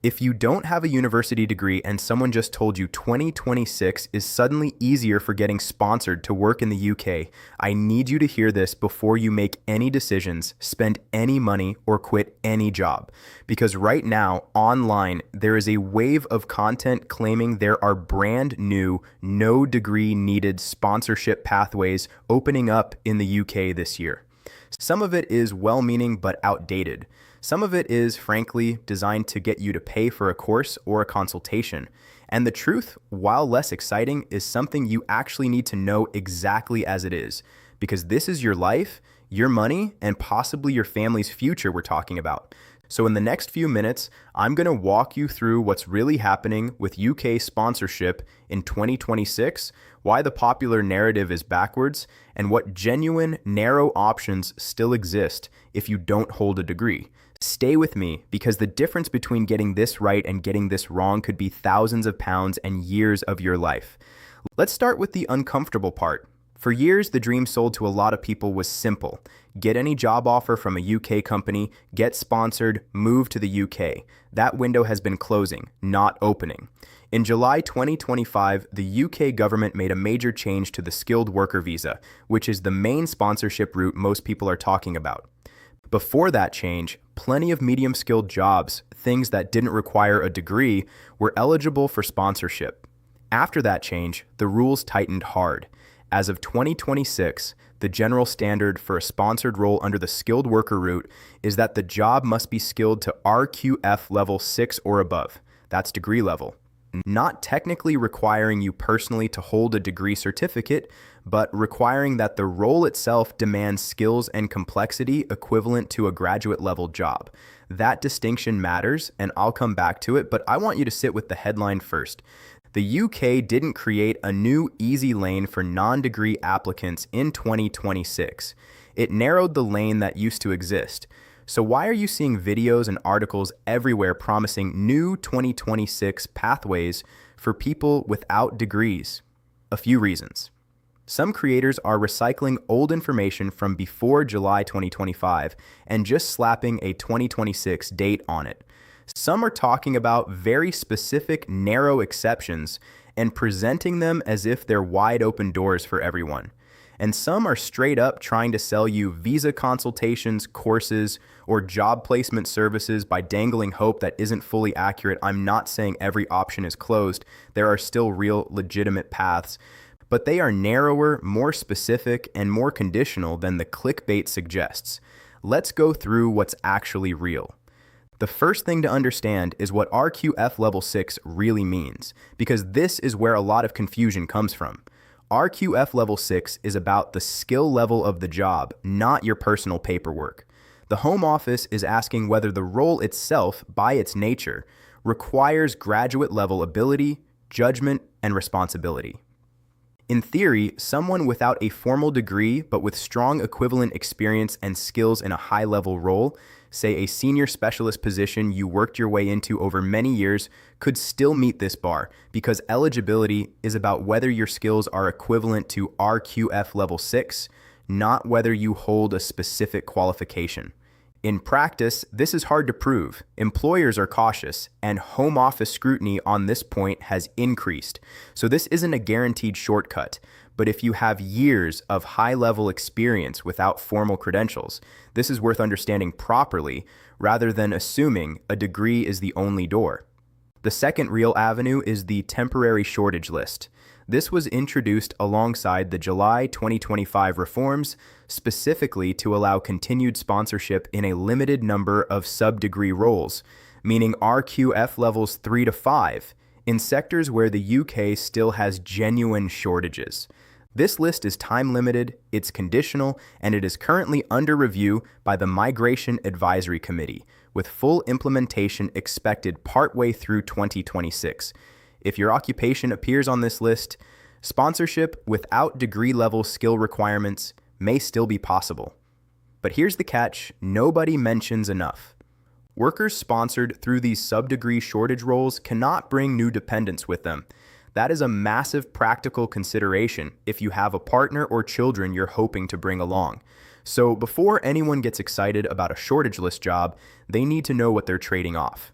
If you don't have a university degree and someone just told you 2026 is suddenly easier for getting sponsored to work in the UK, I need you to hear this before you make any decisions, spend any money, or quit any job. Because right now, online, there is a wave of content claiming there are brand new, no degree needed sponsorship pathways opening up in the UK this year. Some of it is well-meaning but outdated. Some of it is, frankly, designed to get you to pay for a course or a consultation. And the truth, while less exciting, is something you actually need to know exactly as it is. Because this is your life, your money, and possibly your family's future we're talking about. So in the next few minutes, I'm going to walk you through what's really happening with UK sponsorship in 2026, why the popular narrative is backwards, and what genuine, narrow options still exist if you don't hold a degree. Stay with me, because the difference between getting this right and getting this wrong could be thousands of pounds and years of your life. Let's start with the uncomfortable part. For years, the dream sold to a lot of people was simple. Get any job offer from a UK company, get sponsored, move to the UK. That window has been closing, not opening. In July 2025, the UK government made a major change to the skilled worker visa, which is the main sponsorship route most people are talking about. Before that change, plenty of medium-skilled jobs, things that didn't require a degree, were eligible for sponsorship. After that change, the rules tightened hard. As of 2026, the general standard for a sponsored role under the skilled worker route is that the job must be skilled to RQF level 6 or above. That's degree level. Not technically requiring you personally to hold a degree certificate, but requiring that the role itself demands skills and complexity equivalent to a graduate level job. That distinction matters, and I'll come back to it, but I want you to sit with the headline first. The UK didn't create a new easy lane for non-degree applicants in 2026. It narrowed the lane that used to exist. So why are you seeing videos and articles everywhere promising new 2026 pathways for people without degrees? A few reasons. Some creators are recycling old information from before July 2025 and just slapping a 2026 date on it. Some are talking about very specific, narrow exceptions and presenting them as if they're wide open doors for everyone. And some are straight up trying to sell you visa consultations, courses, or job placement services by dangling hope that isn't fully accurate. I'm not saying every option is closed. There are still real, legitimate paths, but they are narrower, more specific, and more conditional than the clickbait suggests. Let's go through what's actually real. The first thing to understand is what RQF Level 6 really means, because this is where a lot of confusion comes from. RQF Level 6 is about the skill level of the job, not your personal paperwork. The Home Office is asking whether the role itself, by its nature, requires graduate level ability, judgment, and responsibility. In theory, someone without a formal degree but with strong equivalent experience and skills in a high-level role, say a senior specialist position you worked your way into over many years, could still meet this bar because eligibility is about whether your skills are equivalent to RQF Level 6, not whether you hold a specific qualification. In practice, this is hard to prove. Employers are cautious, and Home Office scrutiny on this point has increased. So this isn't a guaranteed shortcut. But if you have years of high-level experience without formal credentials, this is worth understanding properly rather than assuming a degree is the only door. The second real avenue is the temporary shortage list. This was introduced alongside the July 2025 reforms, specifically to allow continued sponsorship in a limited number of sub-degree roles, meaning RQF levels 3 to 5, in sectors where the UK still has genuine shortages. This list is time-limited, it's conditional, and it is currently under review by the Migration Advisory Committee, with full implementation expected partway through 2026. If your occupation appears on this list, sponsorship without degree-level skill requirements may still be possible. But here's the catch: nobody mentions enough. Workers sponsored through these sub-degree shortage roles cannot bring new dependents with them. That is a massive practical consideration if you have a partner or children you're hoping to bring along. So before anyone gets excited about a shortage list job, they need to know what they're trading off.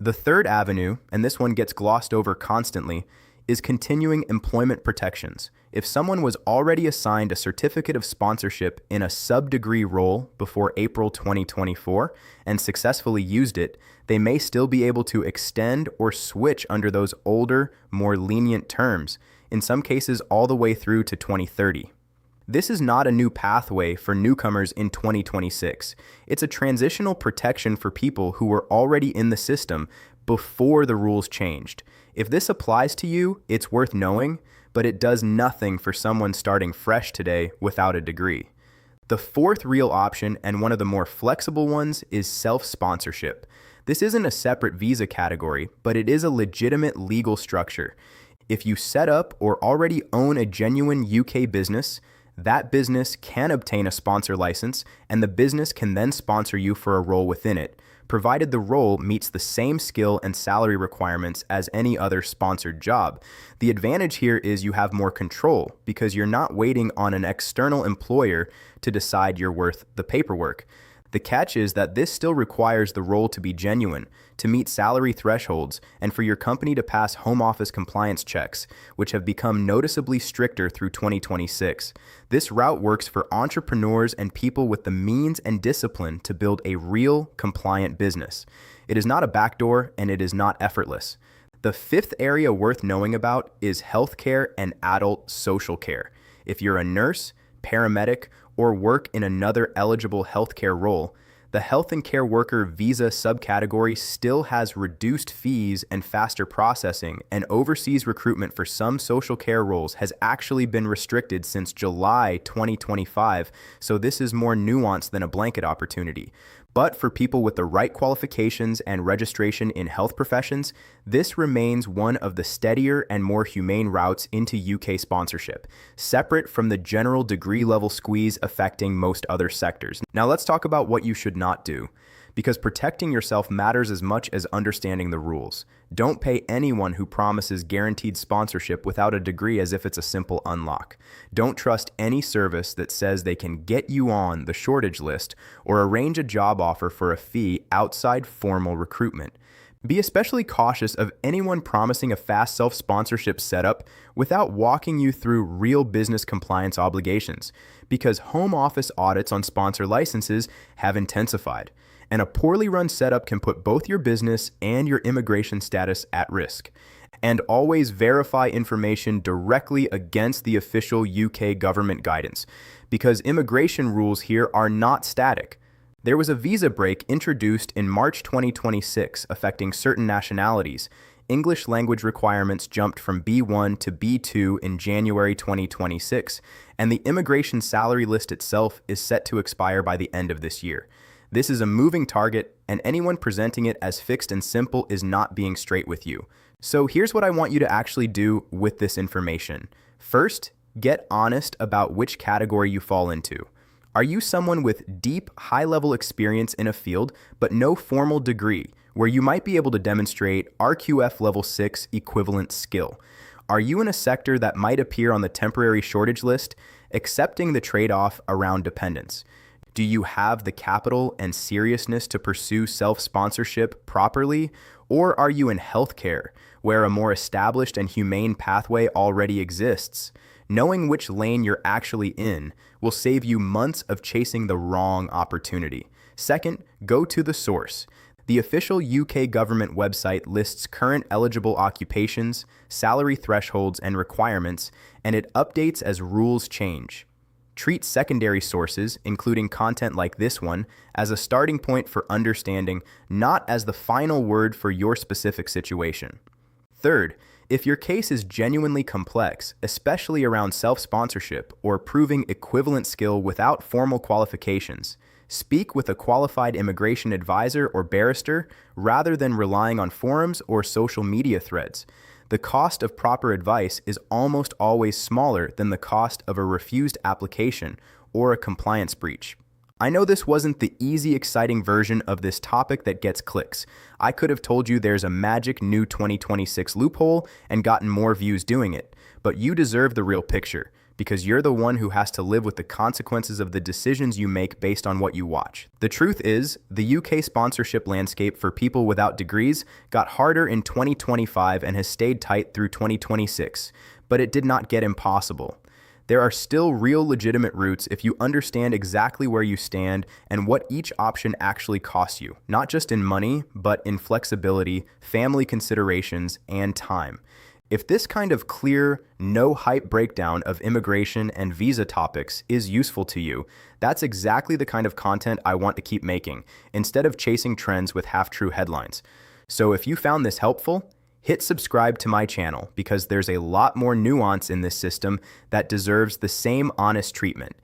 The third avenue, and this one gets glossed over constantly, is continuing employment protections. If someone was already assigned a certificate of sponsorship in a sub-degree role before April 2024 and successfully used it, they may still be able to extend or switch under those older, more lenient terms, in some cases all the way through to 2030. This is not a new pathway for newcomers in 2026. It's a transitional protection for people who were already in the system before the rules changed. If this applies to you, it's worth knowing, but it does nothing for someone starting fresh today without a degree. The fourth real option, and one of the more flexible ones, is self-sponsorship. This isn't a separate visa category, but it is a legitimate legal structure. If you set up or already own a genuine UK business, that business can obtain a sponsor license, and the business can then sponsor you for a role within it, provided the role meets the same skill and salary requirements as any other sponsored job. The advantage here is you have more control because you're not waiting on an external employer to decide you're worth the paperwork. The catch is that this still requires the role to be genuine, to meet salary thresholds, and for your company to pass home office compliance checks, which have become noticeably stricter through 2026. This route works for entrepreneurs and people with the means and discipline to build a real, compliant business. It is not a backdoor, and it is not effortless. The fifth area worth knowing about is healthcare and adult social care. If you're a nurse, paramedic, or work in another eligible healthcare role, the health and care worker visa subcategory still has reduced fees and faster processing, and overseas recruitment for some social care roles has actually been restricted since July 2025, so this is more nuanced than a blanket opportunity. But for people with the right qualifications and registration in health professions, this remains one of the steadier and more humane routes into UK sponsorship, separate from the general degree level squeeze affecting most other sectors. Now let's talk about what you should not do, because protecting yourself matters as much as understanding the rules. Don't pay anyone who promises guaranteed sponsorship without a degree as if it's a simple unlock. Don't trust any service that says they can get you on the shortage list or arrange a job offer for a fee outside formal recruitment. Be especially cautious of anyone promising a fast self-sponsorship setup without walking you through real business compliance obligations, because home office audits on sponsor licenses have intensified, and a poorly run setup can put both your business and your immigration status at risk. And always verify information directly against the official UK government guidance, because immigration rules here are not static. There was a visa break introduced in March 2026 affecting certain nationalities. English language requirements jumped from B1 to B2 in January 2026, and the immigration salary list itself is set to expire by the end of this year. This is a moving target, and anyone presenting it as fixed and simple is not being straight with you. So here's what I want you to actually do with this information. First, get honest about which category you fall into. Are you someone with deep, high-level experience in a field, but no formal degree, where you might be able to demonstrate RQF Level 6 equivalent skill? Are you in a sector that might appear on the temporary shortage list, accepting the trade-off around dependence? Do you have the capital and seriousness to pursue self-sponsorship properly? Or are you in healthcare, where a more established and humane pathway already exists? Knowing which lane you're actually in will save you months of chasing the wrong opportunity. Second, go to the source. The official UK government website lists current eligible occupations, salary thresholds, and requirements, and it updates as rules change. Treat secondary sources, including content like this one, as a starting point for understanding, not as the final word for your specific situation. Third, if your case is genuinely complex, especially around self-sponsorship or proving equivalent skill without formal qualifications, speak with a qualified immigration advisor or barrister rather than relying on forums or social media threads. The cost of proper advice is almost always smaller than the cost of a refused application or a compliance breach. I know this wasn't the easy, exciting version of this topic that gets clicks. I could have told you there's a magic new 2026 loophole and gotten more views doing it, but you deserve the real picture. because you're the one who has to live with the consequences of the decisions you make based on what you watch. The truth is, the UK sponsorship landscape for people without degrees got harder in 2025 and has stayed tight through 2026, but it did not get impossible. There are still real legitimate routes if you understand exactly where you stand and what each option actually costs you, not just in money, but in flexibility, family considerations, and time. If this kind of clear, no-hype breakdown of immigration and visa topics is useful to you, that's exactly the kind of content I want to keep making, instead of chasing trends with half-true headlines. So if you found this helpful, hit subscribe to my channel because there's a lot more nuance in this system that deserves the same honest treatment.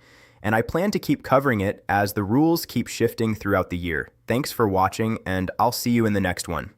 And I plan to keep covering it as the rules keep shifting throughout the year. Thanks for watching, and I'll see you in the next one.